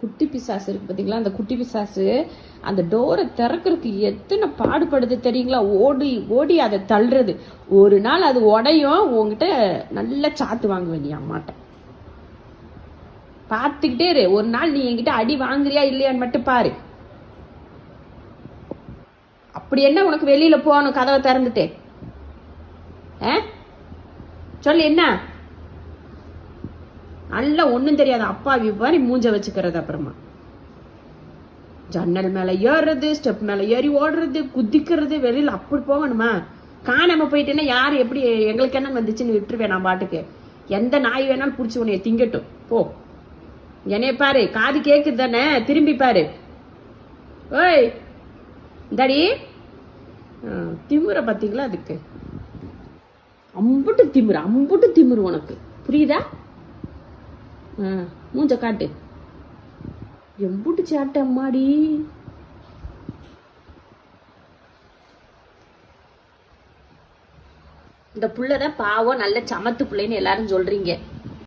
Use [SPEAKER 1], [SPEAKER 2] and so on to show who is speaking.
[SPEAKER 1] குட்டி பிசாசு இருக்கு பார்த்தீங்களா, அந்த குட்டி பிசாசு அந்த டோரை திறக்கிறதுக்கு எத்தனை பாடுபடுது தெரியுங்களா? ஓடி ஓடி அதை தள்ளுறது. ஒரு நாள் அது உடையும், உங்ககிட்ட நல்ல சாத்து வாங்க வேண்டிய அம்மாட்ட பார்த்துக்கிட்டே இரு. ஒரு நாள் நீ என்கிட்ட அடி வாங்குறியா இல்லையான்னு மட்டும் பாரு. அப்படி என்ன உனக்கு வெளியில போகணும் கதவை திறந்துட்டு? சொல்லு என்ன? நல்லா ஒன்றும் தெரியாது அப்பாவி மாதிரி மூஞ்ச வச்சுக்கிறது. அப்புறமா ஜன்னல் மேலே ஏறுறது, ஸ்டெப் மேலே ஏறி ஓடுறது, குதிக்கிறது. வெளியில் அப்படி போகணுமா? காணாம போயிட்டேன்னா யார் எப்படி எங்களுக்கு என்ன வந்துச்சுன்னு விட்டுருவேன் நான் பாட்டுக்கு. எந்த நாய் வேணாலும் பிடிச்சி உன்னைய திங்கட்டும் போ. என்னைய பாரு, காது கேக்குது தானே, திரும்பி பாரு. ஓய் இந்தாடி திமுற பார்த்தீங்களா? அதுக்கு அம்புட்டு திமுறு உனக்கு புரியுதா? மூஞ்ச காட்டு. எம்புட்டு சேட்டை அம்மாடி. இந்த புள்ளதான் பாவம் நல்ல சமத்து பிள்ளைன்னு எல்லாரும் சொல்றீங்க.